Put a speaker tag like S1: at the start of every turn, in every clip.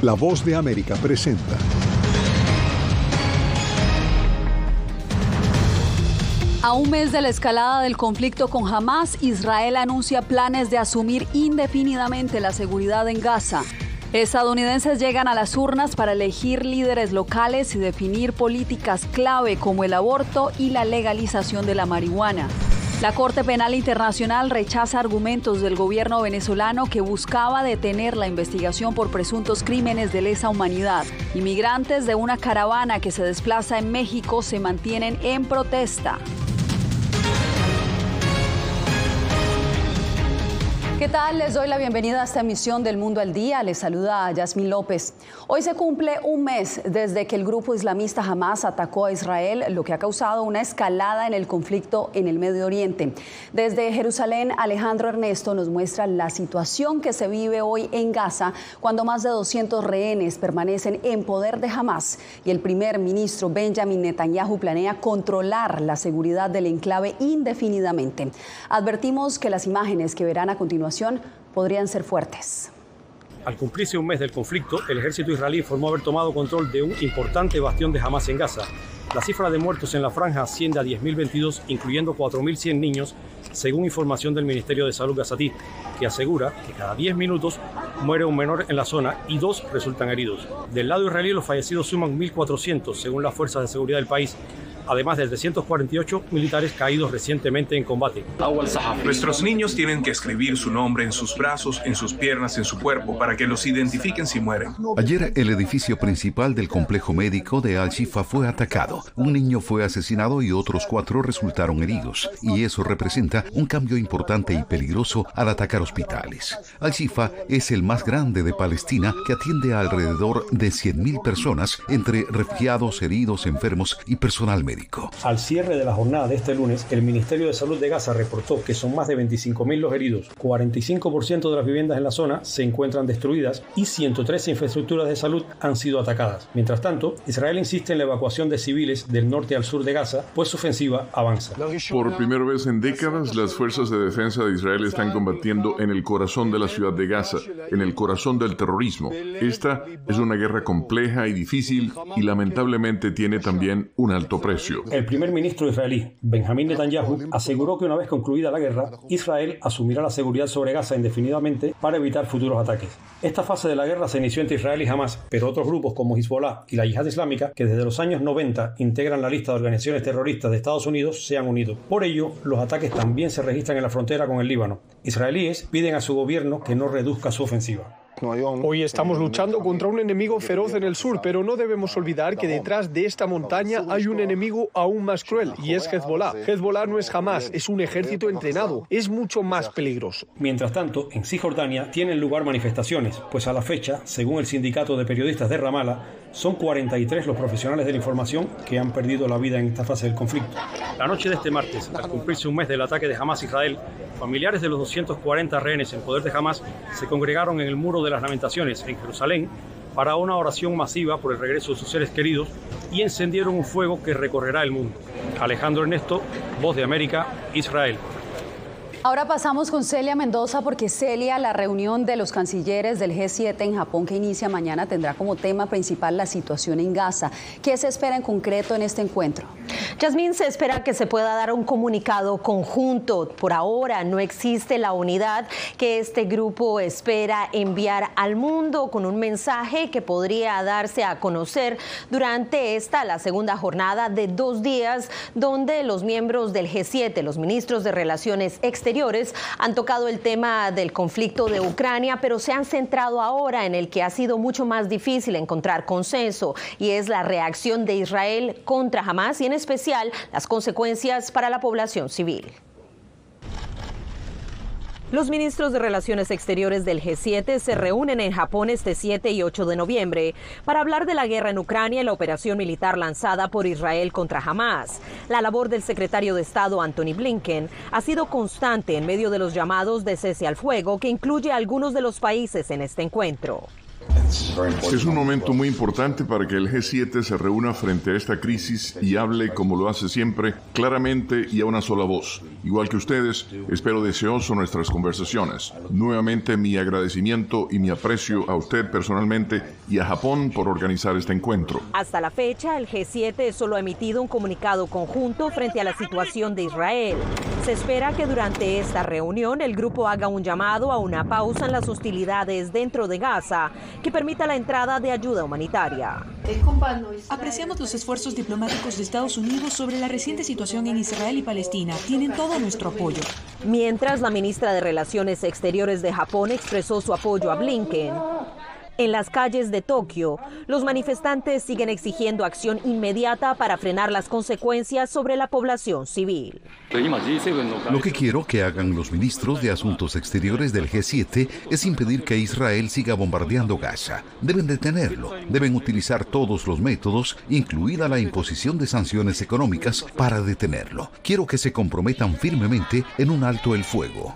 S1: La Voz de América presenta.
S2: A un mes de la escalada del conflicto con Hamás, Israel anuncia planes de asumir indefinidamente la seguridad en Gaza. Estadounidenses llegan a las urnas para elegir líderes locales y definir políticas clave como el aborto y la legalización de la marihuana. La Corte Penal Internacional rechaza argumentos del gobierno venezolano que buscaba detener la investigación por presuntos crímenes de lesa humanidad. Inmigrantes de una caravana que se desplaza en México se mantienen en protesta. ¿Qué tal? Les doy la bienvenida a esta emisión del Mundo al Día. Les saluda Yasmín López. Hoy se cumple un mes desde que el grupo islamista Hamás atacó a Israel, lo que ha causado una escalada en el conflicto en el Medio Oriente. Desde Jerusalén, Alejandro Ernesto nos muestra la situación que se vive hoy en Gaza, cuando más de 200 rehenes permanecen en poder de Hamás y el primer ministro Benjamin Netanyahu planea controlar la seguridad del enclave indefinidamente. Advertimos que las imágenes que verán a continuación podrían ser fuertes.
S3: Al cumplirse un mes del conflicto, el ejército israelí informó haber tomado control de un importante bastión de Hamás en Gaza. La cifra de muertos en la franja asciende a 10.022, incluyendo 4.100 niños, según información del Ministerio de Salud gazatí, que asegura que cada 10 minutos muere un menor en la zona y 2 resultan heridos. Del lado israelí, los fallecidos suman 1.400, según las fuerzas de seguridad del país, además de 348 militares caídos recientemente en combate.
S4: Nuestros niños tienen que escribir su nombre en sus brazos, en sus piernas, en su cuerpo, para que los identifiquen si mueren.
S5: Ayer, el edificio principal del complejo médico de Al-Shifa fue atacado. Un niño fue asesinado y otros 4 resultaron heridos. Y eso representa un cambio importante y peligroso al atacar hospitales. Al-Shifa es el más grande de Palestina, que atiende a alrededor de 100.000 personas, entre refugiados, heridos, enfermos y personal médico.
S3: Al cierre de la jornada de este lunes, el Ministerio de Salud de Gaza reportó que son más de 25.000 los heridos, 45% de las viviendas en la zona se encuentran destruidas y 113 infraestructuras de salud han sido atacadas. Mientras tanto, Israel insiste en la evacuación de civiles del norte al sur de Gaza, pues su ofensiva avanza.
S6: Por primera vez en décadas, las fuerzas de defensa de Israel están combatiendo en el corazón de la ciudad de Gaza, en el corazón del terrorismo. Esta es una guerra compleja y difícil y lamentablemente tiene también un alto precio.
S3: El primer ministro israelí, Benjamin Netanyahu, aseguró que una vez concluida la guerra, Israel asumirá la seguridad sobre Gaza indefinidamente para evitar futuros ataques. Esta fase de la guerra se inició entre Israel y Hamás, pero otros grupos como Hezbollah y la Yihad Islámica, que desde los años 90 integran la lista de organizaciones terroristas de Estados Unidos, se han unido. Por ello, los ataques también se registran en la frontera con el Líbano. Israelíes piden a su gobierno que no reduzca su ofensiva.
S7: Hoy estamos luchando contra un enemigo feroz en el sur, pero no debemos olvidar que detrás de esta montaña hay un enemigo aún más cruel, y es Hezbollah. Hezbollah no es Hamás, es un ejército entrenado, es mucho más peligroso.
S3: Mientras tanto, en Cisjordania tienen lugar manifestaciones, pues a la fecha, según el sindicato de periodistas de Ramallah, son 43 los profesionales de la información que han perdido la vida en esta fase del conflicto. La noche de este martes, al cumplirse un mes del ataque de Hamás a Israel, familiares de los 240 rehenes en poder de Hamás se congregaron en el Muro de las Lamentaciones en Jerusalén para una oración masiva por el regreso de sus seres queridos y encendieron un fuego que recorrerá el mundo. Alejandro Ernesto, Voz de América, Israel.
S2: Ahora pasamos con Celia Mendoza, porque Celia, la reunión de los cancilleres del G7 en Japón que inicia mañana tendrá como tema principal la situación en Gaza. ¿Qué se espera en concreto en este encuentro?
S8: Yasmín, se espera que se pueda dar un comunicado conjunto. Por ahora no existe la unidad que este grupo espera enviar al mundo, con un mensaje que podría darse a conocer durante la segunda jornada de 2 días, donde los miembros del G7, los ministros de Relaciones Exteriores, han tocado el tema del conflicto de Ucrania, pero se han centrado ahora en el que ha sido mucho más difícil encontrar consenso, y es la reacción de Israel contra Hamás y en especial las consecuencias para la población civil. Los ministros de Relaciones Exteriores del G7 se reúnen en Japón este 7 y 8 de noviembre para hablar de la guerra en Ucrania y la operación militar lanzada por Israel contra Hamás. La labor del secretario de Estado Antony Blinken ha sido constante en medio de los llamados de cese al fuego, que incluye a algunos de los países en este encuentro.
S6: Es un momento muy importante para que el G7 se reúna frente a esta crisis y hable, como lo hace siempre, claramente y a una sola voz. Igual que ustedes, espero deseoso nuestras conversaciones. Nuevamente mi agradecimiento y mi aprecio a usted personalmente y a Japón por organizar este encuentro.
S8: Hasta la fecha, el G7 solo ha emitido un comunicado conjunto frente a la situación de Israel. Se espera que durante esta reunión el grupo haga un llamado a una pausa en las hostilidades dentro de Gaza que permita la entrada de ayuda humanitaria.
S9: Apreciamos los esfuerzos diplomáticos de Estados Unidos sobre la reciente situación en Israel y Palestina. Tienen todo nuestro apoyo.
S8: Mientras, la ministra de Relaciones Exteriores de Japón expresó su apoyo a Blinken. En las calles de Tokio, los manifestantes siguen exigiendo acción inmediata para frenar las consecuencias sobre la población civil.
S5: Lo que quiero que hagan los ministros de Asuntos Exteriores del G7 es impedir que Israel siga bombardeando Gaza. Deben detenerlo. Deben utilizar todos los métodos, incluida la imposición de sanciones económicas, para detenerlo. Quiero que se comprometan firmemente en un alto el fuego.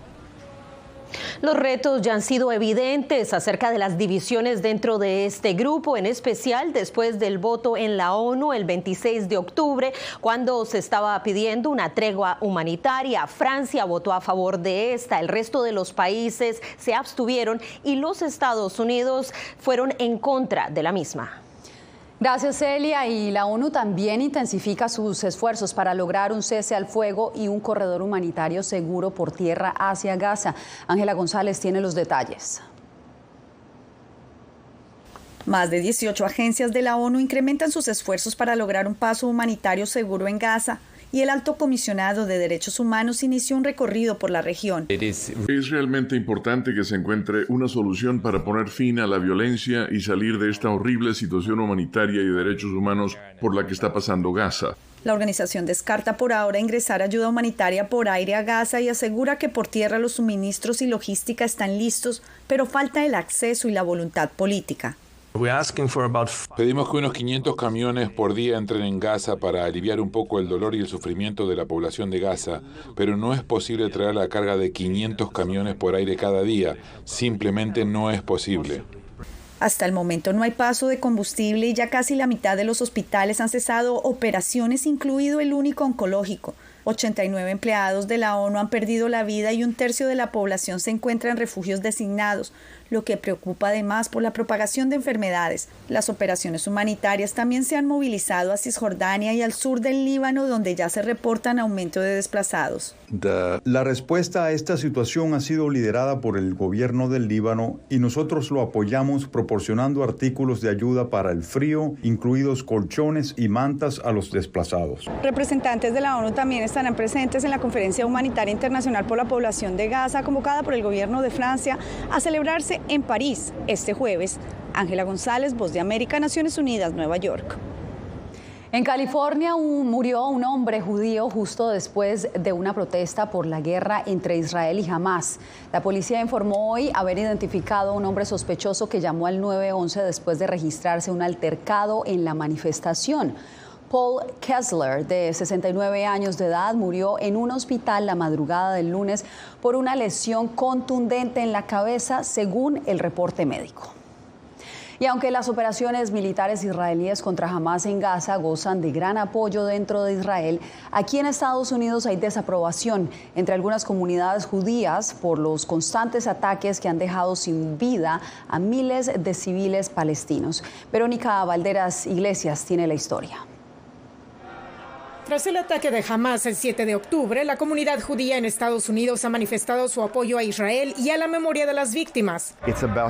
S8: Los retos ya han sido evidentes acerca de las divisiones dentro de este grupo, en especial después del voto en la ONU el 26 de octubre, cuando se estaba pidiendo una tregua humanitaria. Francia votó a favor de esta, el resto de los países se abstuvieron y los Estados Unidos fueron en contra de la misma.
S2: Gracias, Celia. Y la ONU también intensifica sus esfuerzos para lograr un cese al fuego y un corredor humanitario seguro por tierra hacia Gaza. Ángela González tiene los detalles.
S10: Más de 18 agencias de la ONU incrementan sus esfuerzos para lograr un paso humanitario seguro en Gaza. Y el Alto Comisionado de Derechos Humanos inició un recorrido por la región.
S6: Es realmente importante que se encuentre una solución para poner fin a la violencia y salir de esta horrible situación humanitaria y de derechos humanos por la que está pasando Gaza.
S10: La organización descarta por ahora ingresar ayuda humanitaria por aire a Gaza y asegura que por tierra los suministros y logística están listos, pero falta el acceso y la voluntad política.
S11: Pedimos que unos 500 camiones por día entren en Gaza para aliviar un poco el dolor y el sufrimiento de la población de Gaza, pero no es posible traer la carga de 500 camiones por aire cada día. Simplemente no es posible.
S10: Hasta el momento no hay paso de combustible y ya casi la mitad de los hospitales han cesado operaciones, incluido el único oncológico. 89 empleados de la ONU han perdido la vida y un tercio de la población se encuentra en refugios designados, lo que preocupa además por la propagación de enfermedades. Las operaciones humanitarias también se han movilizado a Cisjordania y al sur del Líbano, donde ya se reportan aumento de desplazados.
S12: La respuesta a esta situación ha sido liderada por el gobierno del Líbano y nosotros lo apoyamos proporcionando artículos de ayuda para el frío, incluidos colchones y mantas a los desplazados.
S10: Representantes de la ONU también estarán presentes en la Conferencia Humanitaria Internacional por la Población de Gaza, convocada por el gobierno de Francia a celebrarse en París este jueves. Ángela González, Voz de América, Naciones Unidas, Nueva York.
S2: En California murió un hombre judío justo después de una protesta por la guerra entre Israel y Hamás. La policía informó hoy haber identificado a un hombre sospechoso que llamó al 911 después de registrarse un altercado en la manifestación. Paul Kessler, de 69 años de edad, murió en un hospital la madrugada del lunes por una lesión contundente en la cabeza, según el reporte médico. Y aunque las operaciones militares israelíes contra Hamás en Gaza gozan de gran apoyo dentro de Israel, aquí en Estados Unidos hay desaprobación entre algunas comunidades judías por los constantes ataques que han dejado sin vida a miles de civiles palestinos. Verónica Valderas Iglesias tiene la historia.
S13: Tras el ataque de Hamás el 7 de octubre, la comunidad judía en Estados Unidos ha manifestado su apoyo a Israel y a la memoria de las víctimas.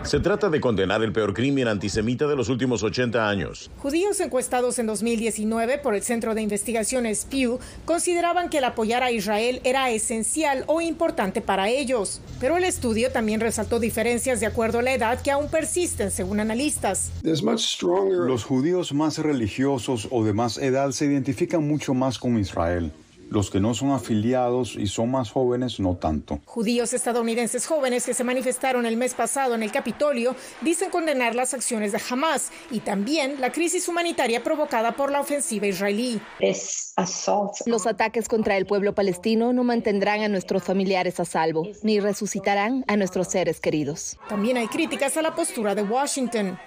S14: Se trata de condenar el peor crimen antisemita de los últimos 80 años.
S13: Judíos encuestados en 2019 por el Centro de Investigaciones Pew consideraban que el apoyar a Israel era esencial o importante para ellos. Pero el estudio también resaltó diferencias de acuerdo a la edad que aún persisten, según analistas.
S12: Los judíos más religiosos o de más edad se identifican mucho más con Israel. Los que no son afiliados y son más jóvenes, no tanto.
S13: Judíos estadounidenses jóvenes que se manifestaron el mes pasado en el Capitolio dicen condenar las acciones de Hamás y también la crisis humanitaria provocada por la ofensiva israelí.
S15: Los ataques contra el pueblo palestino no mantendrán a nuestros familiares a salvo, ni resucitarán a nuestros seres queridos.
S13: También hay críticas a la postura de Washington.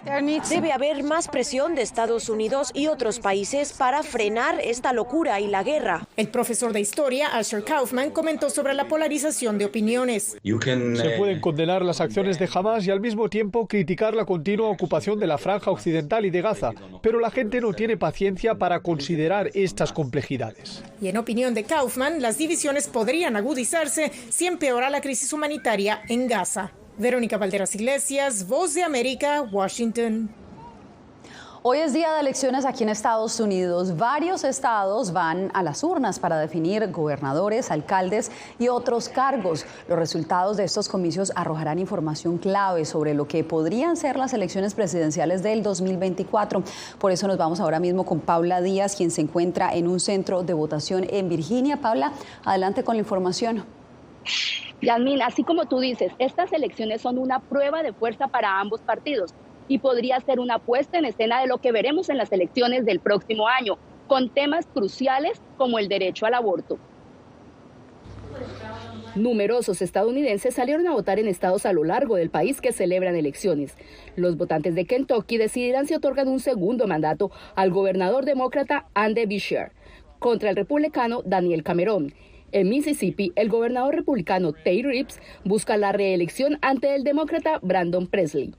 S16: Debe haber más presión de Estados Unidos y otros países para frenar esta locura y la guerra.
S13: El profesor profesor de historia, Asher Kaufman, comentó sobre la polarización de opiniones.
S7: Se pueden condenar las acciones de Hamás y al mismo tiempo criticar la continua ocupación de la Franja Occidental y de Gaza, pero la gente no tiene paciencia para considerar estas complejidades.
S13: Y en opinión de Kaufman, las divisiones podrían agudizarse si empeora la crisis humanitaria en Gaza. Verónica Valderas Iglesias, Voz de América, Washington.
S2: Hoy es día de elecciones aquí en Estados Unidos. Varios estados van a las urnas para definir gobernadores, alcaldes y otros cargos. Los resultados de estos comicios arrojarán información clave sobre lo que podrían ser las elecciones presidenciales del 2024. Por eso nos vamos ahora mismo con Paula Díaz, quien se encuentra en un centro de votación en Virginia. Paula, adelante con la información.
S16: Yasmín, así como tú dices, estas elecciones son una prueba de fuerza para ambos partidos y podría ser una puesta en escena de lo que veremos en las elecciones del próximo año, con temas cruciales como el derecho al aborto.
S17: Numerosos estadounidenses salieron a votar en estados a lo largo del país que celebran elecciones. Los votantes de Kentucky decidirán si otorgan un segundo mandato al gobernador demócrata Andy Beshear contra el republicano Daniel Cameron. En Mississippi, el gobernador republicano Tate Reeves busca la reelección ante el demócrata Brandon Presley.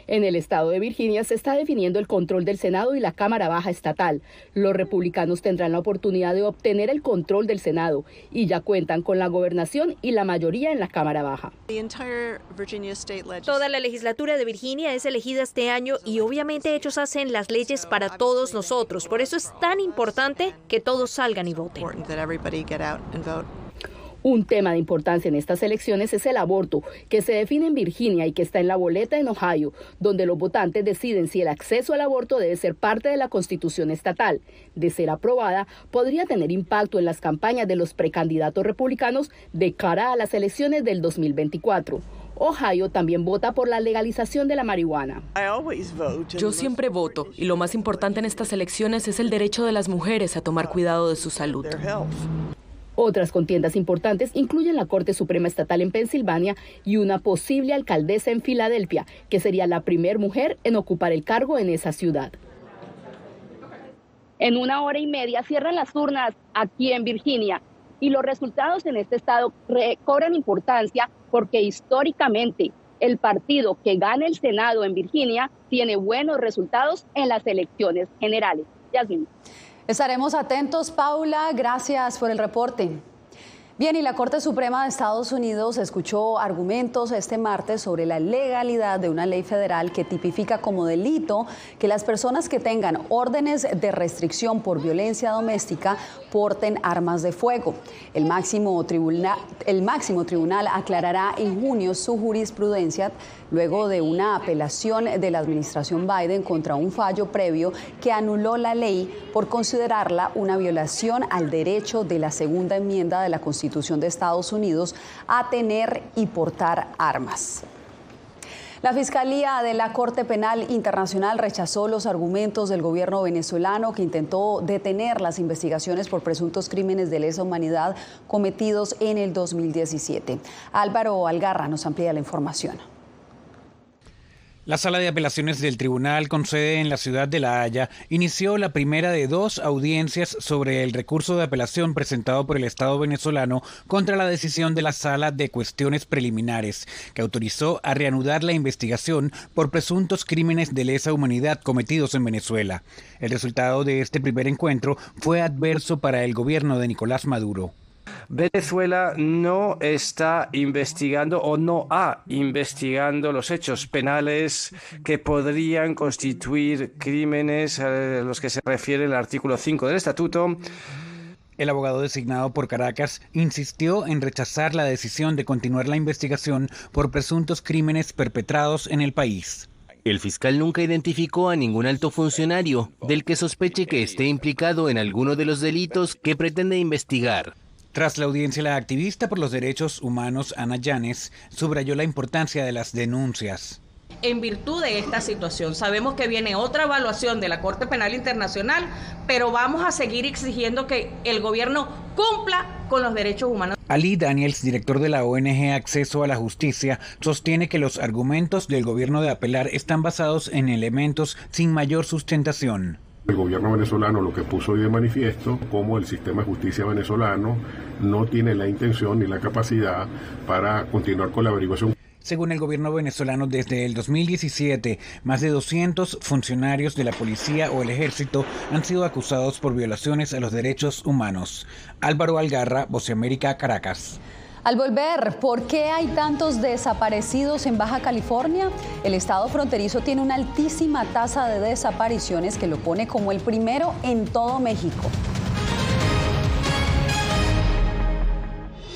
S17: En el estado de Virginia se está definiendo el control del Senado y la Cámara Baja estatal. Los republicanos tendrán la oportunidad de obtener el control del Senado y ya cuentan con la gobernación y la mayoría en la Cámara Baja.
S18: Toda la legislatura de Virginia es elegida este año y obviamente ellos hacen las leyes para todos nosotros. Por eso es tan importante que todos salgan y voten.
S17: Un tema de importancia en estas elecciones es el aborto, que se define en Virginia y que está en la boleta en Ohio, donde los votantes deciden si el acceso al aborto debe ser parte de la Constitución estatal. De ser aprobada, podría tener impacto en las campañas de los precandidatos republicanos de cara a las elecciones del 2024. Ohio también vota por la legalización de la marihuana.
S19: Yo siempre voto y lo más importante en estas elecciones es el derecho de las mujeres a tomar cuidado de su salud.
S17: Otras contiendas importantes incluyen la Corte Suprema Estatal en Pensilvania y una posible alcaldesa en Filadelfia, que sería la primera mujer en ocupar el cargo en esa ciudad.
S16: En 1 hora y media cierran las urnas aquí en Virginia y los resultados en este estado cobran importancia porque históricamente el partido que gana el Senado en Virginia tiene buenos resultados en las elecciones generales. Yasmín.
S2: Estaremos atentos, Paula. Gracias por el reporte. Bien, y la Corte Suprema de Estados Unidos escuchó argumentos este martes sobre la legalidad de una ley federal que tipifica como delito que las personas que tengan órdenes de restricción por violencia doméstica porten armas de fuego. El máximo tribunal aclarará en junio su jurisprudencia luego de una apelación de la administración Biden contra un fallo previo que anuló la ley por considerarla una violación al derecho de la segunda enmienda de la Constitución de Estados Unidos a tener y portar armas. La Fiscalía de la Corte Penal Internacional rechazó los argumentos del gobierno venezolano que intentó detener las investigaciones por presuntos crímenes de lesa humanidad cometidos en el 2017. Álvaro Algarra nos amplía la información.
S20: La Sala de Apelaciones del Tribunal con sede en la ciudad de La Haya inició la primera de 2 audiencias sobre el recurso de apelación presentado por el Estado venezolano contra la decisión de la Sala de Cuestiones Preliminares, que autorizó a reanudar la investigación por presuntos crímenes de lesa humanidad cometidos en Venezuela. El resultado de este primer encuentro fue adverso para el gobierno de Nicolás Maduro.
S21: Venezuela no está investigando o no ha investigado los hechos penales que podrían constituir crímenes a los que se refiere el artículo 5 del Estatuto.
S20: El abogado designado por Caracas insistió en rechazar la decisión de continuar la investigación por presuntos crímenes perpetrados en el país.
S22: El fiscal nunca identificó a ningún alto funcionario del que sospeche que esté implicado en alguno de los delitos que pretende investigar.
S20: Tras la audiencia, la activista por los derechos humanos Ana Llanes subrayó la importancia de las denuncias.
S23: En virtud de esta situación, sabemos que viene otra evaluación de la Corte Penal Internacional, pero vamos a seguir exigiendo que el gobierno cumpla con los derechos humanos.
S20: Ali Daniels, director de la ONG Acceso a la Justicia, sostiene que los argumentos del gobierno de apelar están basados en elementos sin mayor sustentación.
S1: El gobierno venezolano lo que puso hoy de manifiesto, como el sistema de justicia venezolano no tiene la intención ni la capacidad para continuar con la averiguación.
S20: Según el gobierno venezolano, desde el 2017, más de 200 funcionarios de la policía o el ejército han sido acusados por violaciones a los derechos humanos. Álvaro Algarra, Voz de América, Caracas.
S2: Al volver, ¿por qué hay tantos desaparecidos en Baja California? El estado fronterizo tiene una altísima tasa de desapariciones que lo pone como el primero en todo México.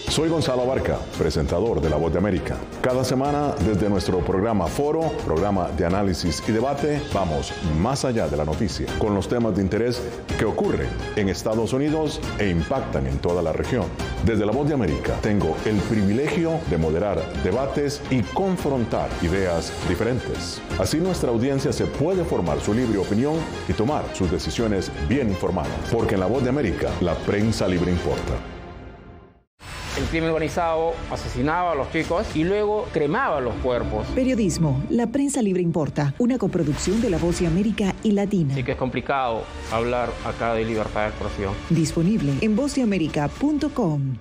S3: Soy Gonzalo Abarca, presentador de La Voz de América. Cada semana, desde nuestro programa Foro, programa de análisis y debate, vamos más allá de la noticia, con los temas de interés que ocurren en Estados Unidos e impactan en toda la región. Desde La Voz de América, tengo el privilegio de moderar debates y confrontar ideas diferentes. Así nuestra audiencia se puede formar su libre opinión y tomar sus decisiones bien informadas, porque en La Voz de América, la prensa libre importa.
S4: El crimen organizado asesinaba a los chicos y luego cremaba los cuerpos.
S24: Periodismo, la prensa libre importa, una coproducción de La Voz de América y Latina.
S4: Así que es complicado hablar acá de libertad de expresión.
S24: Disponible en vozdeamerica.com.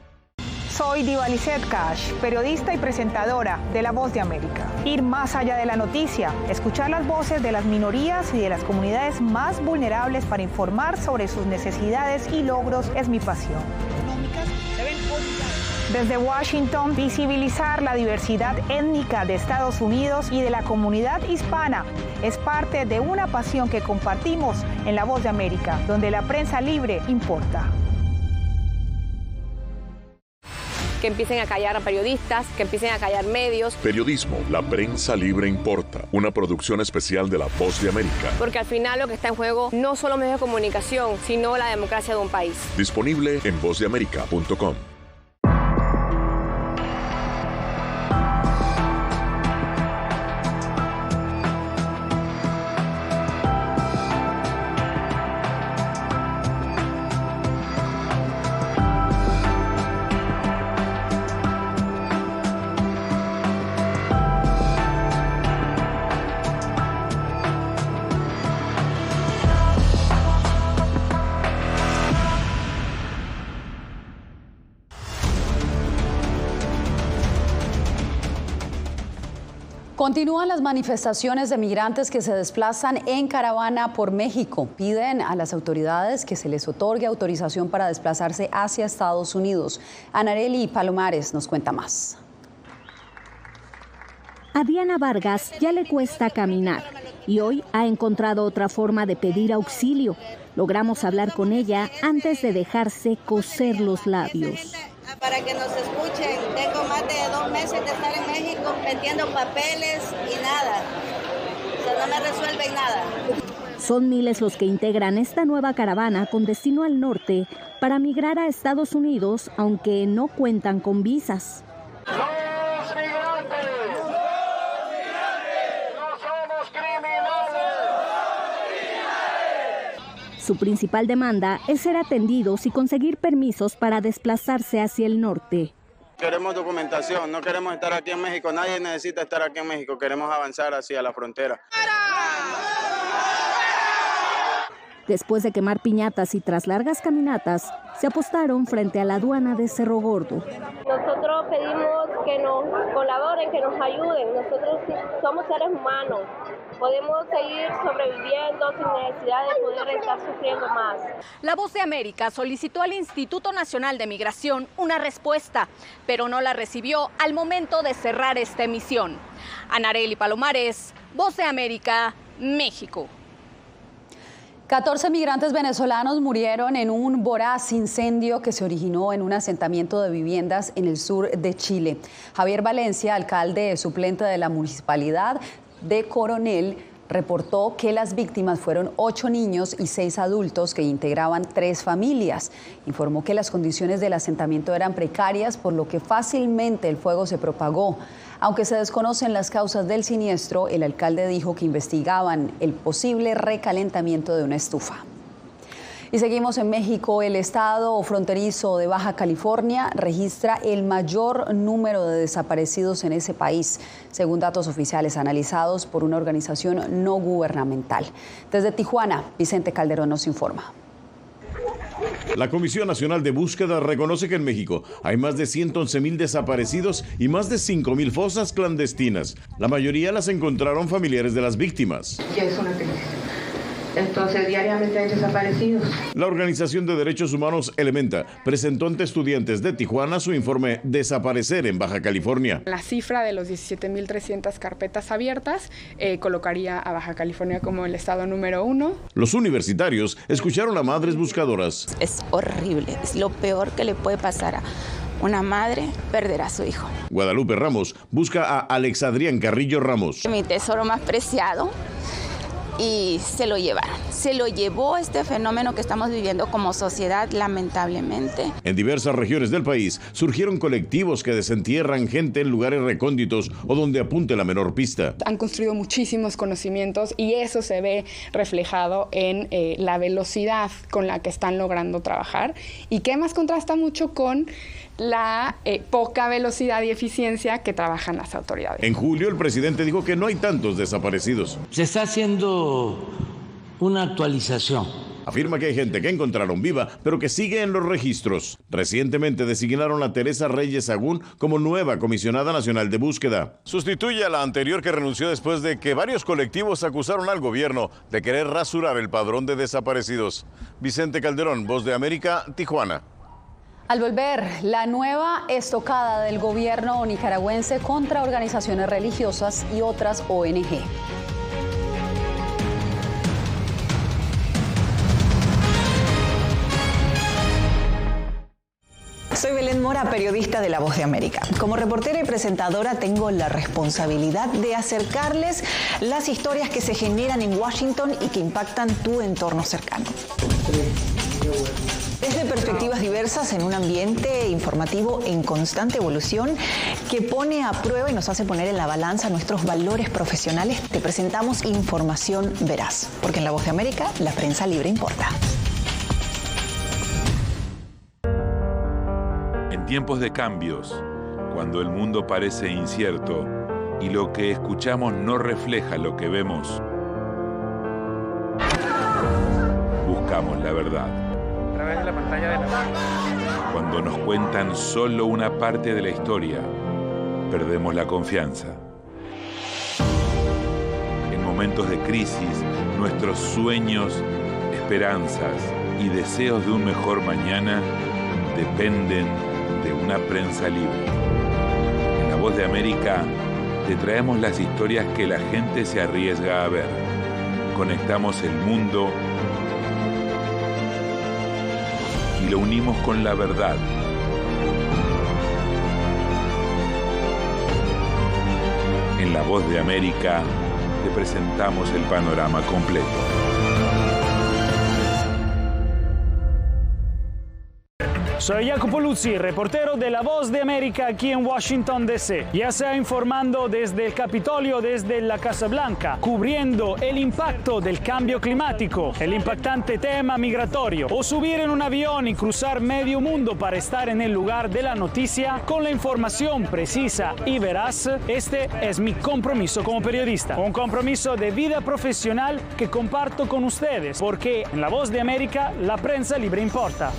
S25: Soy Diva Lizette Cash, periodista y presentadora de La Voz de América. Ir más allá de la noticia, escuchar las voces de las minorías y de las comunidades más vulnerables para informar sobre sus necesidades y logros es mi pasión. Desde Washington, visibilizar la diversidad étnica de Estados Unidos y de la comunidad hispana es parte de una pasión que compartimos en La Voz de América, donde la prensa libre importa.
S26: Que empiecen a callar a periodistas, que empiecen a callar medios.
S3: Periodismo, la prensa libre importa, una producción especial de La Voz de América.
S26: Porque al final lo que está en juego no solo medios de comunicación, sino la democracia de un país.
S3: Disponible en vozdeamerica.com.
S2: Continúan las manifestaciones de migrantes que se desplazan en caravana por México. Piden a las autoridades que se les otorgue autorización para desplazarse hacia Estados Unidos. Anareli Palomares nos cuenta más.
S27: A Diana Vargas ya le cuesta caminar y hoy ha encontrado otra forma de pedir auxilio. Logramos hablar con ella antes de dejarse coser los labios.
S28: Para que nos escuchen, tengo más de 2 meses de estar en México metiendo papeles y nada, o sea, no me resuelven nada.
S27: Son miles los que integran esta nueva caravana con destino al norte para migrar a Estados Unidos, aunque no cuentan con visas.
S29: ¡Los migrantes! ¡No somos criminales!
S27: Su principal demanda es ser atendidos y conseguir permisos para desplazarse hacia el norte.
S30: Queremos documentación, no queremos estar aquí en México, nadie necesita estar aquí en México, queremos avanzar hacia la frontera.
S27: Después de quemar piñatas y tras largas caminatas, se apostaron frente a la aduana de Cerro Gordo.
S26: Nosotros pedimos que nos colaboren, que nos ayuden. Nosotros somos seres humanos. Podemos seguir sobreviviendo sin necesidad de poder estar sufriendo más.
S31: La Voz de América solicitó al Instituto Nacional de Migración una respuesta, pero no la recibió al momento de cerrar esta emisión. Anareli Palomares, Voz de América, México.
S2: 14 migrantes venezolanos murieron en un voraz incendio que se originó en un asentamiento de viviendas en el sur de Chile. Javier Valencia, alcalde suplente de la municipalidad de Coronel, reportó que las víctimas fueron 8 niños y 6 adultos que integraban 3 familias. Informó que las condiciones del asentamiento eran precarias, por lo que fácilmente el fuego se propagó. Aunque se desconocen las causas del siniestro, el alcalde dijo que investigaban el posible recalentamiento de una estufa. Y seguimos en México. El estado fronterizo de Baja California registra el mayor número de desaparecidos en ese país, según datos oficiales analizados por una organización no gubernamental. Desde Tijuana, Vicente Calderón nos informa.
S5: La Comisión Nacional de Búsqueda reconoce que en México hay más de 111,000 desaparecidos y más de 5,000 fosas clandestinas. La mayoría las encontraron familiares de las víctimas.
S6: Ya es una crisis. Entonces, diariamente hay desaparecidos.
S5: La Organización de Derechos Humanos Elementa presentó ante estudiantes de Tijuana su informe Desaparecer en Baja California.
S7: La cifra de los 17,300 carpetas abiertas colocaría a Baja California como el estado número 1.
S5: Los universitarios escucharon a madres buscadoras.
S8: Es horrible, es lo peor que le puede pasar a una madre, perder a su hijo.
S5: Guadalupe Ramos busca a Alex Adrián Carrillo Ramos.
S8: Mi tesoro más preciado. Y se lo llevaron. Se lo llevó este fenómeno que estamos viviendo como sociedad, lamentablemente.
S5: En diversas regiones del país surgieron colectivos que desentierran gente en lugares recónditos o donde apunte la menor pista.
S7: Han construido muchísimos conocimientos y eso se ve reflejado en la velocidad con la que están logrando trabajar y que además contrasta mucho con la poca velocidad y eficiencia que trabajan las autoridades.
S5: En julio, el presidente dijo que no hay tantos desaparecidos.
S9: Se está haciendo una actualización.
S5: Afirma que hay gente que encontraron viva, pero que sigue en los registros. Recientemente designaron a Teresa Reyes Sagún como nueva comisionada nacional de búsqueda. Sustituye a la anterior que renunció después de que varios colectivos acusaron al gobierno de querer rasurar el padrón de desaparecidos. Vicente Calderón, Voz de América, Tijuana.
S2: Al volver, la nueva estocada del gobierno nicaragüense contra organizaciones religiosas y otras ONG.
S24: Soy Belén Mora, periodista de La Voz de América. Como reportera y presentadora tengo la responsabilidad de acercarles las historias que se generan en Washington y que impactan tu entorno cercano. Desde perspectivas diversas en un ambiente informativo en constante evolución que pone a prueba y nos hace poner en la balanza nuestros valores profesionales, te presentamos información veraz, porque en La Voz de América la prensa libre importa.
S10: En tiempos de cambios, cuando el mundo parece incierto y lo que escuchamos no refleja lo que vemos, buscamos la verdad.
S11: A través de la pantalla de la...
S10: Cuando nos cuentan solo una parte de la historia, perdemos la confianza. En momentos de crisis, nuestros sueños, esperanzas y deseos de un mejor mañana dependen de una prensa libre. En La Voz de América te traemos las historias que la gente se arriesga a ver. Conectamos el mundo y lo unimos con la verdad. En La Voz de América te presentamos el panorama completo.
S12: Soy Jacopo Luzzi, reportero de La Voz de América aquí en Washington, D.C. Ya sea informando desde el Capitolio, desde la Casa Blanca, cubriendo el impacto del cambio climático, el impactante tema migratorio, o subir en un avión y cruzar medio mundo para estar en el lugar de la noticia con la información precisa y veraz, este es mi compromiso como periodista. Un compromiso de vida profesional que comparto con ustedes, porque en La Voz de América la prensa libre importa.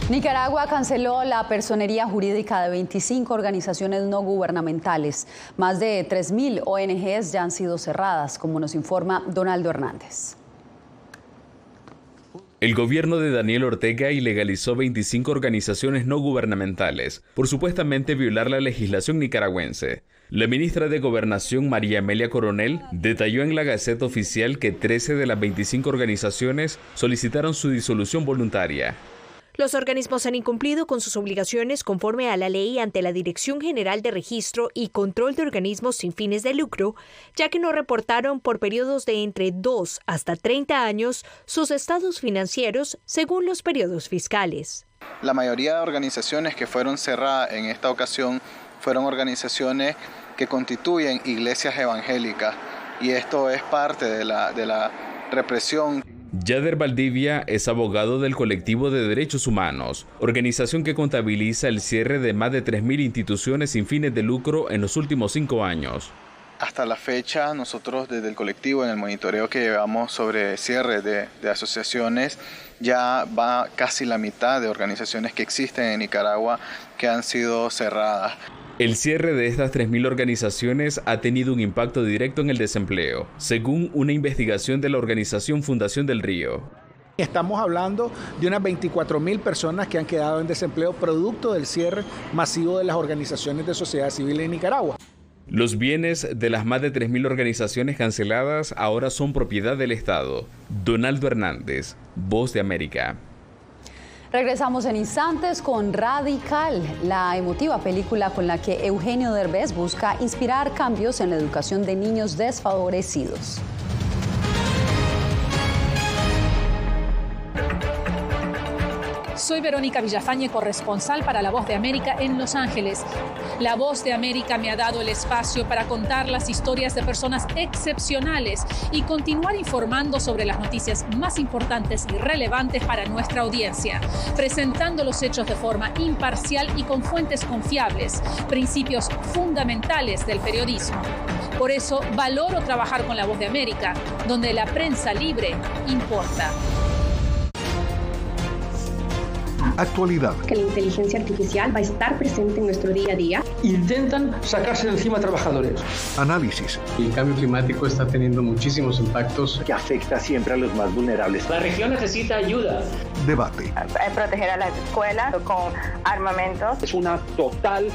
S2: Nicaragua canceló la personería jurídica de 25 organizaciones no gubernamentales. Más de 3.000 ONGs ya han sido cerradas, como nos informa Donaldo Hernández.
S13: El gobierno de Daniel Ortega ilegalizó 25 organizaciones no gubernamentales por supuestamente violar la legislación nicaragüense. La ministra de Gobernación, María Amelia Coronel, detalló en la Gaceta Oficial que 13 de las 25 organizaciones solicitaron su disolución voluntaria.
S18: Los organismos han incumplido con sus obligaciones conforme a la ley ante la Dirección General de Registro y Control de Organismos sin fines de lucro, ya que no reportaron por periodos de entre 2 hasta 30 años sus estados financieros según los periodos fiscales.
S14: La mayoría de organizaciones que fueron cerradas en esta ocasión fueron organizaciones que constituyen iglesias evangélicas. y esto es parte de la represión.
S13: Yader Valdivia es abogado del Colectivo de Derechos Humanos, organización que contabiliza el cierre de más de 3.000 instituciones sin fines de lucro en los últimos 5 años.
S14: Hasta la fecha, nosotros desde el colectivo, en el monitoreo que llevamos sobre cierre de asociaciones, ya va casi la mitad de organizaciones que existen en Nicaragua que han sido cerradas.
S13: El cierre de estas 3.000 organizaciones ha tenido un impacto directo en el desempleo, según una investigación de la organización Fundación del Río.
S1: Estamos hablando de unas 24.000 personas que han quedado en desempleo producto del cierre masivo de las organizaciones de sociedad civil en Nicaragua.
S13: Los bienes de las más de 3.000 organizaciones canceladas ahora son propiedad del Estado. Donaldo Hernández, Voz de América.
S2: Regresamos en instantes con Radical, la emotiva película con la que Eugenio Derbez busca inspirar cambios en la educación de niños desfavorecidos.
S4: Soy Verónica Villafañe, corresponsal para La Voz de América en Los Ángeles. La Voz de América me ha dado el espacio para contar las historias de personas excepcionales y continuar informando sobre las noticias más importantes y relevantes para nuestra audiencia, presentando los hechos de forma imparcial y con fuentes confiables, principios fundamentales del periodismo. Por eso valoro trabajar con La Voz de América, donde la prensa libre importa.
S15: Actualidad.
S16: Que la inteligencia artificial va a estar presente en nuestro día a día.
S17: Intentan sacarse de encima a trabajadores.
S15: Análisis.
S19: El cambio climático está teniendo muchísimos impactos
S20: que afecta siempre a los más vulnerables.
S17: La región necesita ayuda.
S15: Debate.
S21: Proteger a las escuelas con armamentos.
S20: Es una total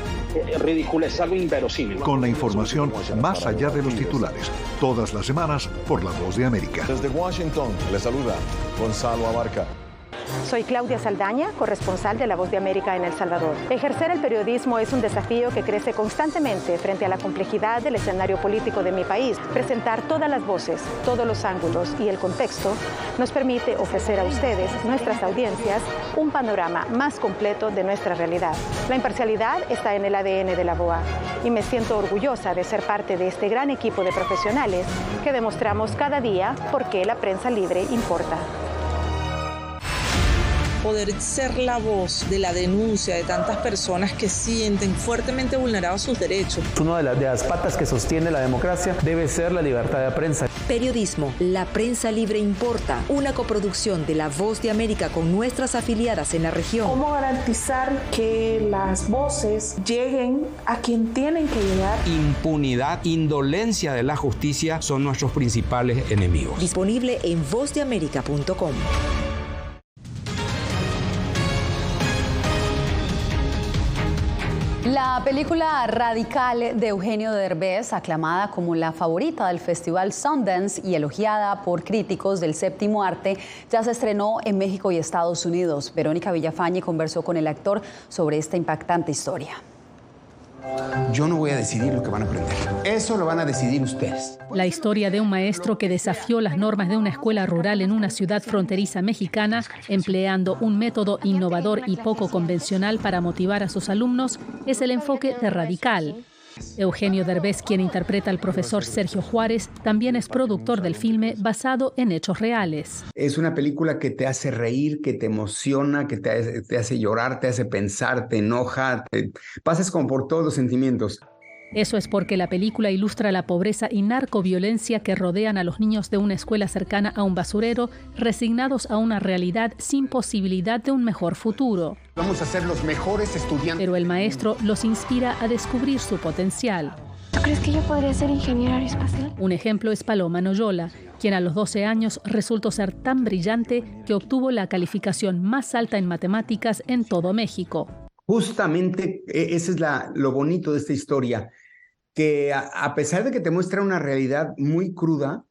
S20: ridiculez, es algo inverosímil.
S15: Con la información más allá de los titulares. Todas las semanas por La Voz de América.
S3: Desde Washington le saluda Gonzalo Abarca.
S22: Soy Claudia Saldaña, corresponsal de La Voz de América en El Salvador. Ejercer el periodismo es un desafío que crece constantemente frente a la complejidad del escenario político de mi país. Presentar todas las voces, todos los ángulos y el contexto nos permite ofrecer a ustedes, nuestras audiencias, un panorama más completo de nuestra realidad. La imparcialidad está en el ADN de la VOA y me siento orgullosa de ser parte de este gran equipo de profesionales que demostramos cada día por qué la prensa libre importa.
S23: Poder ser la voz de la denuncia de tantas personas que sienten fuertemente vulnerados sus derechos.
S25: Una de las patas que sostiene la democracia debe ser la libertad de prensa.
S32: Periodismo, la prensa libre importa, una coproducción de La Voz de América con nuestras afiliadas en la región.
S33: ¿Cómo garantizar que las voces lleguen a quien tienen que llegar?
S34: Impunidad, indolencia de la justicia son nuestros principales enemigos.
S32: Disponible en vozdeamerica.com.
S2: La película Radical de Eugenio Derbez, aclamada como la favorita del Festival Sundance y elogiada por críticos del séptimo arte, ya se estrenó en México y Estados Unidos. Verónica Villafañe conversó con el actor sobre esta impactante historia.
S35: Yo no voy a decidir lo que van a aprender. Eso lo van a decidir ustedes.
S36: La historia de un maestro que desafió las normas de una escuela rural en una ciudad fronteriza mexicana, empleando un método innovador y poco convencional para motivar a sus alumnos, es el enfoque de Radical. Eugenio Derbez, quien interpreta al profesor Sergio Juárez, también es productor del filme basado en hechos reales.
S35: Es una película que te hace reír, que te emociona, que te hace llorar, te hace pensar, te enoja, pasas como por todos los sentimientos.
S36: Eso es porque la película ilustra la pobreza y narcoviolencia que rodean a los niños de una escuela cercana a un basurero, resignados a una realidad sin posibilidad de un mejor futuro.
S35: Vamos a ser los mejores estudiantes.
S36: Pero el maestro los inspira a descubrir su potencial.
S16: ¿Tú crees que yo podría ser ingeniero aeroespacial?
S36: Un ejemplo es Paloma Noyola, quien a los 12 años resultó ser tan brillante que obtuvo la calificación más alta en matemáticas en todo México.
S35: Justamente ese es lo bonito de esta historia, que a pesar de que te muestra una realidad muy cruda,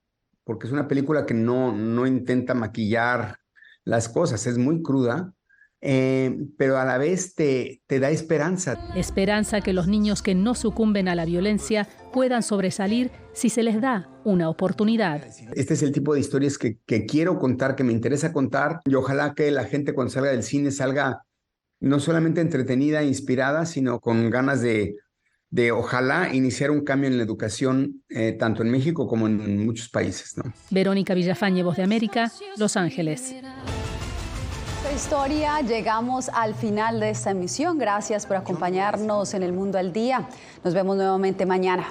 S35: porque es una película que no intenta maquillar las cosas, es muy cruda, pero a la vez te da esperanza.
S36: Esperanza que los niños que no sucumben a la violencia puedan sobresalir si se les da una oportunidad.
S35: Este es el tipo de historias que quiero contar, que me interesa contar, y ojalá que la gente cuando salga del cine salga no solamente entretenida e inspirada, sino con ganas de de ojalá iniciar un cambio en la educación, tanto en México como en muchos países, ¿no?
S36: Verónica Villafañe, Voz de América, Los Ángeles.
S2: Esta historia, llegamos al final de esta emisión. Gracias por acompañarnos en El Mundo al Día. Nos vemos nuevamente mañana.